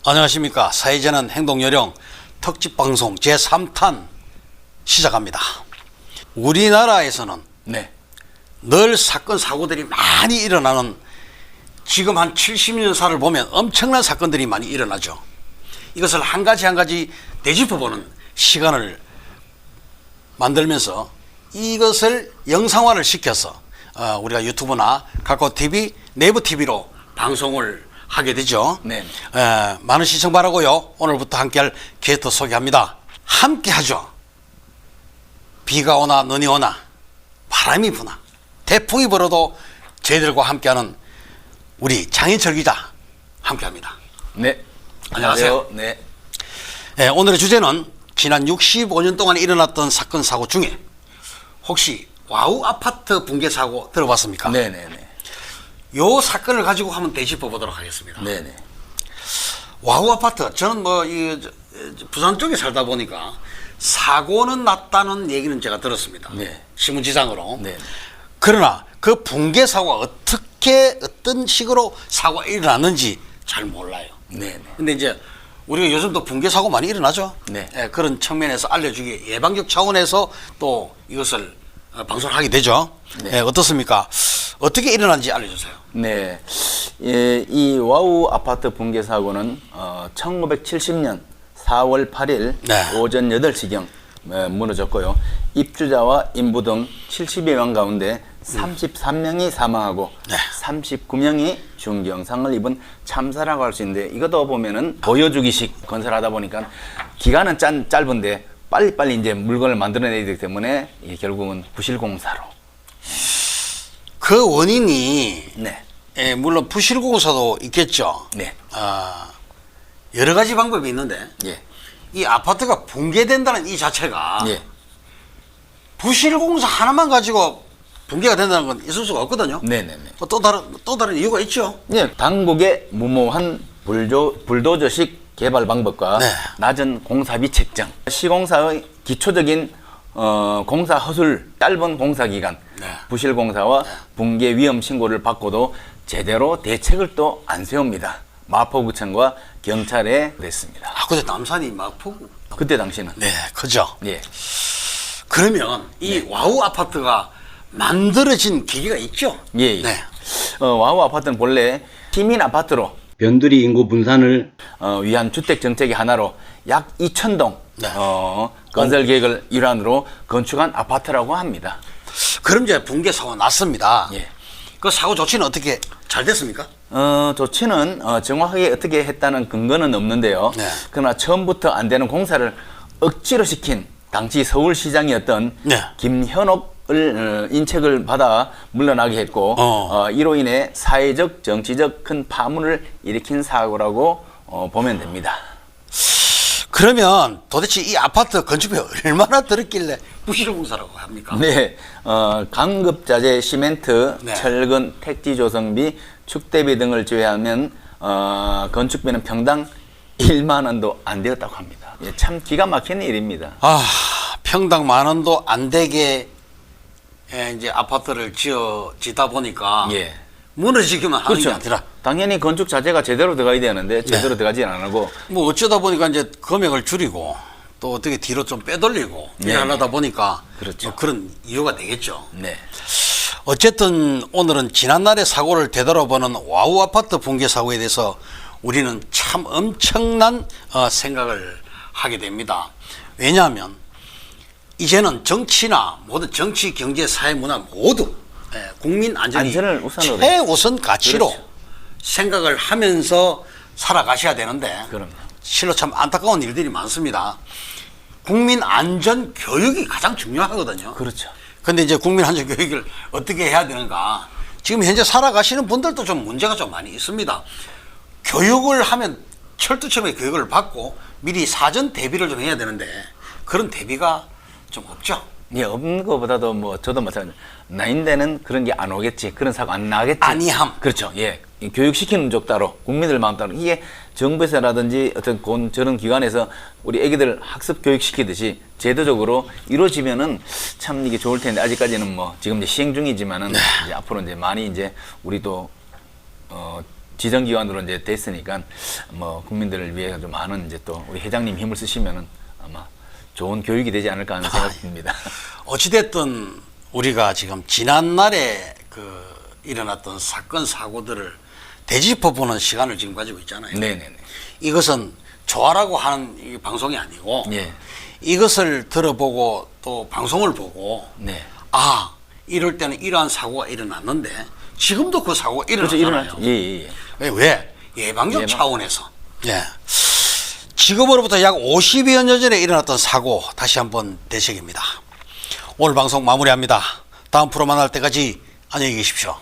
안녕하십니까. 사회재난 행동요령 특집방송 제3탄 시작합니다. 우리나라에서는 네. 늘 사건 사고들이 많이 일어나는, 지금 한 70년사를 보면 엄청난 사건들이 많이 일어나죠. 이것을 한 가지 한 가지 되짚어보는 시간을 만들면서 이것을 영상화를 시켜서 우리가 유튜브나 카카오TV, 네이버TV로 방송을 하게 되죠. 네. 많은 시청 바라고요. 오늘부터 함께할 게스트 소개합니다. 함께하죠. 비가 오나 눈이 오나 바람이 부나 태풍이 불어도 저희들과 함께하는 우리 장인철 기자 함께합니다. 네. 안녕하세요. 네. 오늘의 주제는 지난 65년 동안 일어났던 사건 사고 중에 혹시 와우 아파트 붕괴 사고 들어봤습니까? 네네네. 요 사건을 가지고 한번 되짚어 보도록 하겠습니다. 네네. 와우 아파트, 저는 부산 쪽에 살다 보니까 사고는 났다는 얘기는 제가 들었습니다. 네. 신문지상으로. 네. 그러나 그 붕괴 사고가 어떤 식으로 사고가 일어났는지 잘 몰라요. 네네. 근데 이제 우리가 요즘도 붕괴 사고 많이 일어나죠. 네. 그런 측면에서 알려주기, 예방적 차원에서 또 이것을 방송을 하게 되죠. 네. 어떻습니까? 어떻게 일어난지 알려주세요. 네. 이 와우 아파트 붕괴 사고는 1970년 4월 8일 네. 오전 8시경 무너졌고요. 입주자와 인부 등 70여 명 가운데 33명이 사망하고 네. 39명이 중경상을 입은 참사라고 할 수 있는데, 이것도 보면은 보여주기식 건설하다 보니까 기간은 짧은데 빨리빨리 이제 물건을 만들어내야 되기 때문에 이게 결국은 부실공사로. 그 원인이 네. 물론 부실공사도 있겠죠. 네. 여러 가지 방법이 있는데 예. 이 아파트가 붕괴된다는 이 자체가 예. 부실공사 하나만 가지고 붕괴가 된다는 건 있을 수가 없거든요. 네네네. 또 다른 이유가 있죠. 예. 당국의 무모한 불도저식 개발 방법과 네. 낮은 공사비 책정, 시공사의 기초적인 공사 허술, 짧은 공사 기간, 네. 부실 공사와 붕괴 위험 신고를 받고도 제대로 대책을 또 안 세웁니다. 마포구청과 경찰에 냈습니다. 근데 남산이 마포구. 그때 당시는. 네, 그죠. 예. 그러면 이 와우 아파트가 만들어진 계기가 있죠. 예. 네. 와우 아파트는 본래 시민 아파트로 변두리 인구 분산을 위한 주택 정책의 하나로 약 2,000동 네. 건설 계획을 일환으로 건축한 아파트라고 합니다. 그럼 이제 붕괴 사고 났습니다. 예. 그 사고 조치는 어떻게 잘 됐습니까? 조치는 정확하게 어떻게 했다는 근거는 없는데요. 네. 그러나 처음부터 안 되는 공사를 억지로 시킨 당시 서울시장이었던 네. 김현옥을 인책을 받아 물러나게 했고, 이로 인해 사회적, 정치적 큰 파문을 일으킨 사고라고 보면 됩니다. 그러면 도대체 이 아파트 건축비가 얼마나 들었길래 부실공사라고 합니까? 네, 강급자재, 시멘트, 네. 철근, 택지 조성비, 축대비 등을 제외하면 건축비는 평당 1만 원도 안 되었다고 합니다. 예, 참 기가 막히는 일입니다. 평당 10,000원도 안 되게 이제 아파트를 짓다 보니까 예. 무너지기만 하는 게 아니라 당연히 건축 자재가 제대로 들어가야 되는데 제대로 들어가지 안 하고. 어쩌다 보니까 이제 금액을 줄이고 또 어떻게 뒤로 좀 빼돌리고 네. 일하다 보니까 그렇죠. 그런 이유가 되겠죠. 네. 어쨌든 오늘은 지난날의 사고를 되돌아보는 와우 아파트 붕괴 사고에 대해서 우리는 참 엄청난 생각을 하게 됩니다. 왜냐하면 이제는 정치나 모든 정치, 경제, 사회, 문화 모두 국민 안전을 우선으로 최우선 가치로 그렇죠. 생각을 하면서 살아가셔야 되는데 그럼요. 실로 참 안타까운 일들이 많습니다. 국민 안전 교육이 가장 중요하거든요. 그렇죠. 근데 이제 국민 안전 교육을 어떻게 해야 되는가? 지금 현재 살아가시는 분들도 좀 문제가 좀 많이 있습니다. 교육을 하면 철두철미 교육을 받고 미리 사전 대비를 좀 해야 되는데 그런 대비가 좀 없죠. 예, 없는 것보다도 저도 마찬가지. 나인데는 그런 게 안 오겠지. 그런 사고 안 나겠지. 아니함. 그렇죠. 예. 교육시키는 쪽 따로, 국민들 마음 따로. 이게 정부에서라든지 어떤 저런 기관에서 우리 애기들 학습 교육시키듯이 제도적으로 이루어지면은 참 이게 좋을 텐데, 아직까지는 지금 이제 시행 중이지만은 이제 앞으로 이제 많이 이제 우리도 지정기관으로 이제 됐으니까 뭐 국민들을 위해 좀 많은 이제 또 우리 회장님 힘을 쓰시면은 아마 좋은 교육이 되지 않을까 하는 생각이 듭니다. 어찌됐든 우리가 지금 지난날에 그 일어났던 사건 사고들을 되짚어보는 시간을 지금 가지고 있잖아요. 네네네. 이것은 좋아라고 하는 이 방송이 아니고 예. 이것을 들어보고 또 방송을 보고 네. 아 이럴 때는 이러한 사고가 일어났는데 지금도 그 사고가 그렇죠. 일어나잖아요. 일어났죠. 예. 왜? 예방적 예방. 차원에서. 예. 지금으로부터 약 50여 년 전에 일어났던 사고 다시 한번 되새깁니다. 오늘 방송 마무리합니다. 다음 프로 만날 때까지 안녕히 계십시오.